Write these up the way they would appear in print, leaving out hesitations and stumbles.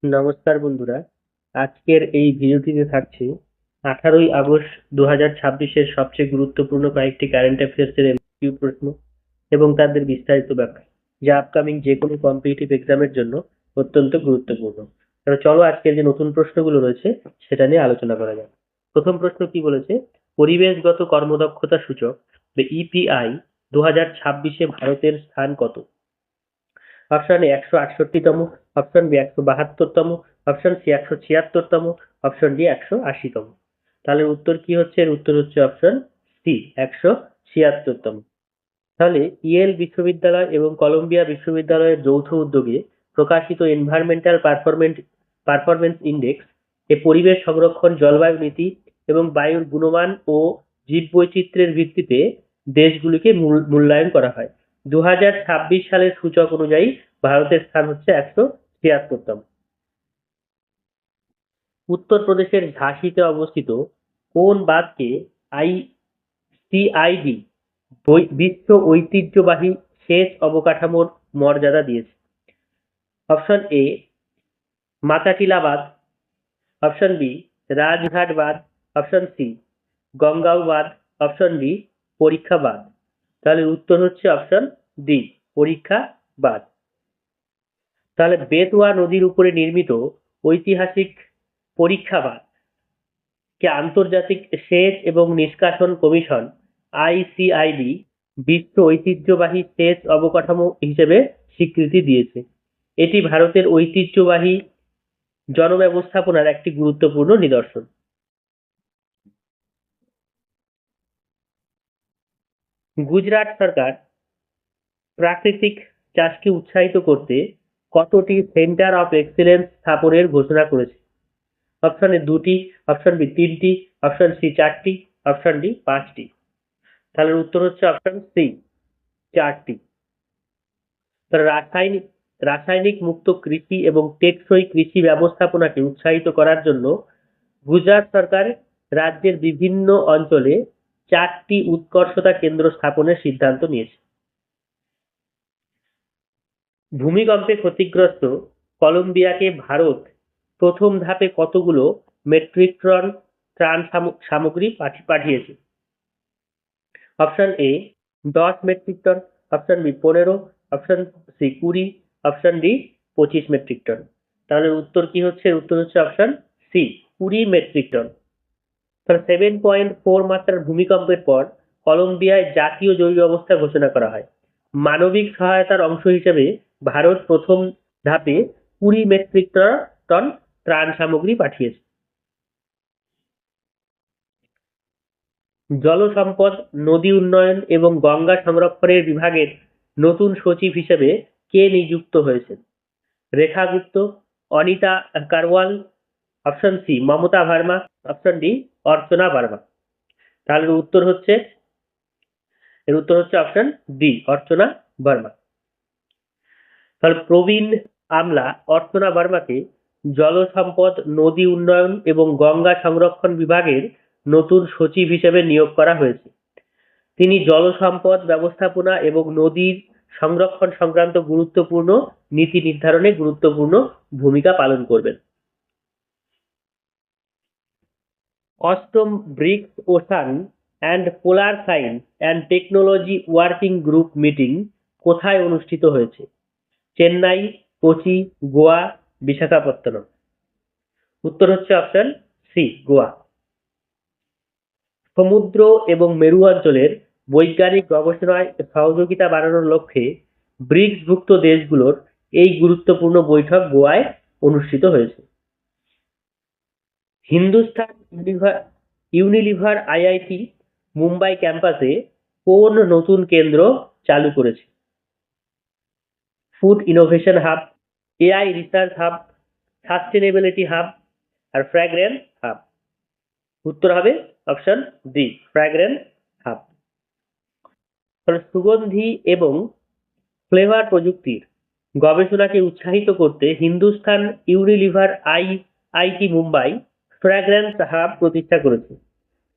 নমস্কার বন্ধুরা, আজকের এই ভিডিওটিতে থাকছে 18ই আগস্ট 2026-এর সবচেয়ে গুরুত্বপূর্ণ কয়েকটি কারেন্ট অ্যাফেয়ার্সের এমসিকিউ প্রশ্ন এবং তাদের বিস্তারিত ব্যাখ্যা, যা আপকামিং যে কোনো কম্পিটিটিভ এক্সামের জন্য অত্যন্ত গুরুত্বপূর্ণ। তাহলে চলো আজকের যে নতুন প্রশ্নগুলো রয়েছে সেটা নিয়ে আলোচনা করা যাক। প্রথম প্রশ্ন কি বলেছে? পরিবেশগত কর্মদক্ষতা সূচক বা ইপিআই 2026-এ ভারতের স্থান কত? অপশন এ 168তম, অপশন বি 172তম, অপশন সি 176তম, অপশন ডি 180তম। তাহলে উত্তর কি হচ্ছে? এর উত্তর হচ্ছে অপশন সি 176তম। তাহলে ইয়েল বিশ্ববিদ্যালয় এবং কলম্বিয়া বিশ্ববিদ্যালয়ের যৌথ উদ্যোগে প্রকাশিত এনভায়রনমেন্টাল পারফরমেন্স ইন্ডেক্স এ পরিবেশ সংরক্ষণ, জলবায়ু নীতি এবং বায়ুর গুণমান ও জীববৈচিত্র্যের ভিত্তিতে দেশগুলিকে মূল্যায়ন করা হয়। 2026 সালের সূচক অনুযায়ী ভারতের স্থান হচ্ছে 176তম। উত্তরপ্রদেশের ঝাঁসিতে অবস্থিত কোন বাঁধকে আইসিআইডি বিশ্ব ঐতিহ্যবাহী সেচ অবকাঠামোর মর্যাদা দিয়েছে? অপশন এ মাতাটিলা বাঁধ, অপশন বি রাজঘাট বাঁধ, অপশন সি গঙ্গাও বাঁধ, অপশন ডি পরীক্ষা বাঁধ। তাহলে উত্তর হচ্ছে অপশন ডি পরীক্ষা বাঁধ। তাহলে বেতওয়া নদীর উপরে নির্মিত ঐতিহাসিক পরীক্ষা বাঁধ কে আন্তর্জাতিক সেচ এবং নিষ্কাশন কমিশন আইসিআইডি বিশ্ব ঐতিহ্যবাহী সেচ অবকাঠামো হিসেবে স্বীকৃতি দিয়েছে। এটি ভারতের ঐতিহ্যবাহী জনব্যবস্থাপনার একটি গুরুত্বপূর্ণ নিদর্শন। গুজরাট সরকার প্রাকৃতিক চাষকে উৎসাহিত করতে কতটি সেন্টার অফ এক্সিলেন্স স্থাপনের ঘোষণা করেছে? অপশন এ 2টি, অপশন বি 3টি, অপশন সি 4টি, অপশন ডি 5টি। তাহলে উত্তর হচ্ছে অপশন সি 4টি। তাহলে রাসায়নিক মুক্ত কৃষি এবং টেকসই কৃষি ব্যবস্থাপনাকে উৎসাহিত করার জন্য গুজরাট সরকার রাজ্যের বিভিন্ন অঞ্চলে 4টি উৎকর্ষতা কেন্দ্র স্থাপনের সিদ্ধান্ত নিয়েছে। ভূমিকম্পে ক্ষতিগ্রস্ত কলম্বিয়াকে ভারত প্রথম ধাপে কতগুলো মেট্রিক টন ত্রাণ সামগ্রী পাঠিয়েছে? Option A 10 metric ton, option B 15, option C 20, option D 25 metric ton. তাহলে উত্তর কি হচ্ছে? উত্তর হচ্ছে অপশন সি 20 মেট্রিক টন। তাহলে 7.4 মাত্রার ভূমিকম্পের পর কলম্বিয়ায় জাতীয় জরুরি অবস্থা ঘোষণা করা হয়। মানবিক সহায়তার অংশ হিসেবে ভারত প্রথম ধাপে 20 মেট্রিক টন ত্রাণ সামগ্রী পাঠিয়েছে। জলসম্পদ, নদী উন্নয়ন এবং গঙ্গা সংরক্ষণের বিভাগের নতুন সচিব হিসেবে কে নিযুক্ত হয়েছেন? Rekha Gupta, Anita Karwal, option C Mamata Verma, option D Archana Verma. তাহলে এর উত্তর হচ্ছে অপশন ডি অর্চনা ভার্মা। তাহলে প্রবীণ আমলা অর্চনা ভার্মাকে জলসম্পদ, নদী উন্নয়ন এবং গঙ্গা সংরক্ষণ বিভাগের নতুন সচিব হিসেবে নিয়োগ করা হয়েছে। তিনি জলসম্পদ ব্যবস্থাপনা এবং নদীর সংরক্ষণ সংক্রান্ত গুরুত্বপূর্ণ নীতি নির্ধারণে গুরুত্বপূর্ণ ভূমিকা পালন করবেন। অষ্টম BRICS ocean and polar science and technology working group meeting কোথায় অনুষ্ঠিত হয়েছে? চেন্নাই, কোচি, গোয়া, বিশাখাপত্তনম। উত্তর হচ্ছে অপশন সি গোয়া। সমুদ্র এবং মেরু অঞ্চলের বৈজ্ঞানিক গবেষণায় সহযোগিতা বাড়ানোর লক্ষ্যে ব্রিক্সভুক্ত দেশগুলোর এই গুরুত্বপূর্ণ বৈঠক গোয়ায় অনুষ্ঠিত হয়েছে। হিন্দুস্তান ইউনিলিভার আইআইটি মুম্বাই ক্যাম্পাসে কোন নতুন কেন্দ্র চালু করেছে? Food innovation hub, AI research hub, sustainability hub আর ফ্র্যাগ্রেন্স হাব। উত্তর হবে অপশন ডি ফ্র্যাগ্রেন্স হাব। সুগন্ধি এবং ফ্লেভার প্রযুক্তির গবেষণাকে উৎসাহিত করতে Hindustan Unilever IIT Mumbai fragrance hub প্রতিষ্ঠা করেছে।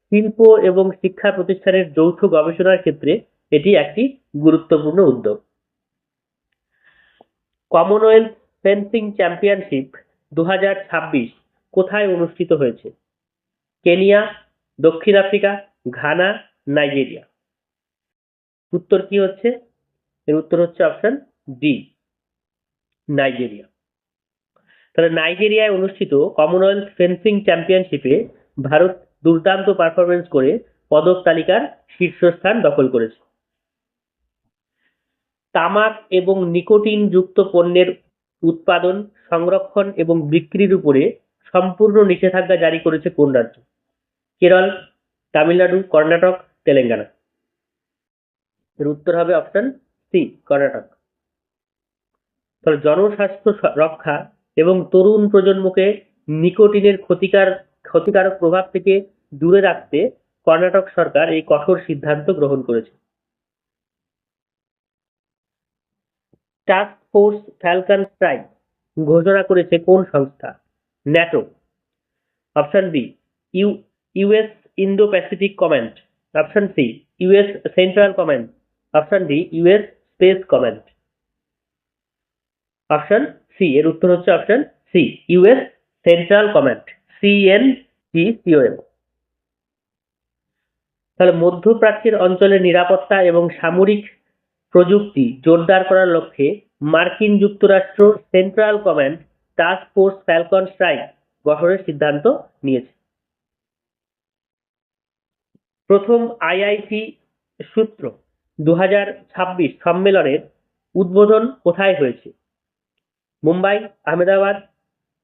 শিল্প এবং শিক্ষা প্রতিষ্ঠানের যৌথ গবেষণার ক্ষেত্রে এটি একটি গুরুত্বপূর্ণ উদ্যোগ। কমনওয়েলথ ফেন্সিং চ্যাম্পিয়নশিপ 2026 কোথায় অনুষ্ঠিত হয়েছে? কেনিয়া, দক্ষিণ আফ্রিকা, ঘানা, নাইজেরিয়া। উত্তর কি হচ্ছে? এর উত্তর হচ্ছে অপশন ডি, নাইজেরিয়া। তাহলে নাইজেরিয়ায় অনুষ্ঠিত কমনওয়েলথ ফেন্সিং চ্যাম্পিয়নশিপে ভারত দুর্দান্ত পারফরমেন্স করে পদক তালিকার শীর্ষস্থান দখল করেছে। তামাক এবং নিকোটিন যুক্ত পণ্যের উৎপাদন, সংরক্ষণ এবং বিক্রির উপরে সম্পূর্ণ নিষেধাজ্ঞা জারি করেছে কোন রাজ্য? কেরল, তামিলনাড়ু, কর্ণাটক, তেলেঙ্গানা। এর উত্তর হবে অপশন সি, কর্ণাটক। তাহলে জনস্বাস্থ্য রক্ষা এবং তরুণ প্রজন্মকে নিকোটিনের ক্ষতিকারক প্রভাব থেকে দূরে রাখতে কর্ণাটক সরকার এই কঠোর সিদ্ধান্ত গ্রহণ করেছে। টাস্ক ফোর্স ফ্যালকন স্ট্রাইক ঘোষণা করেছে কোন সংস্থা? NATO. Option B, US Indo Pacific command. Option C, US central command. Option D, US space command. Option C, এর উত্তর হচ্ছে option C, US central command, CNTCOM। তাহলে মধ্যপ্রাচ্যের অঞ্চলের নিরাপত্তা এবং সামরিক প্রযুক্তি জোরদার করার লক্ষ্যে মার্কিন যুক্তরাষ্ট্র central command task force Falcon strike গঠনের সিদ্ধান্ত নিয়েছে। প্রথম আইআইটি সূত্র 2026 সম্মেলনের উদ্বোধন কোথায় হয়েছে? মুম্বাই, আহমেদাবাদ,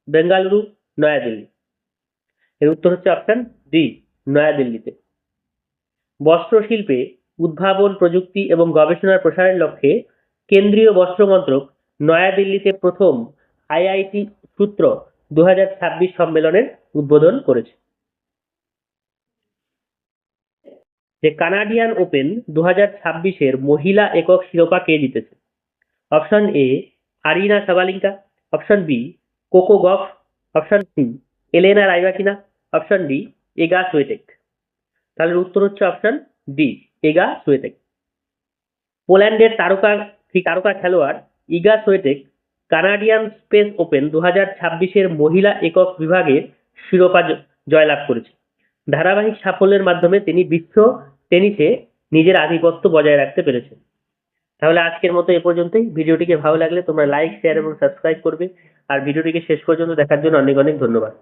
বেঙ্গালুরু, নয়াদিল্লি। এর উত্তর হচ্ছে অপশন ডি, নয়াদিল্লিতে। বস্ত্র শিল্পে উদ্ভাবন, প্রযুক্তি এবং গবেষণার প্রসারের লক্ষ্যে কেন্দ্রীয় বস্ত্র মন্ত্রক নয়াদিল্লিতে প্রথম আইআইটি সূত্র 2026 সম্মেলনের উদ্বোধন করেছে। যে কানাডিয়ান ওপেন 2026 মহিলা একক শিরোপা কে জিতেছে? Option A, Aryna Sabalenka. Option B, Coco Gauff. Option C, Elena Rybakina. Option D, Iga Swiatek. তাহলে উত্তর হচ্ছে অপশন ডি, এগা সুয়েটেক। পোল্যান্ডের তারকা খেলোয়াড় ইগা সুয়েটেক কানাডিয়ান স্পেস ওপেন 2026 মহিলা একক বিভাগের শিরোপা জয়লাভ করেছে। ধারাবাহিক সাফল্যের মাধ্যমে তিনি বিশ্ব টেনিসে নিজের আধিপত্য বজায় রাখতে পেরেছেন। তাহলে আজকের মতো এ পর্যন্তই। ভিডিওটিকে ভালো লাগলে তোমরা লাইক, শেয়ার এবং সাবস্ক্রাইব করবে। আর ভিডিওটিকে শেষ পর্যন্ত দেখার জন্য অনেক অনেক ধন্যবাদ।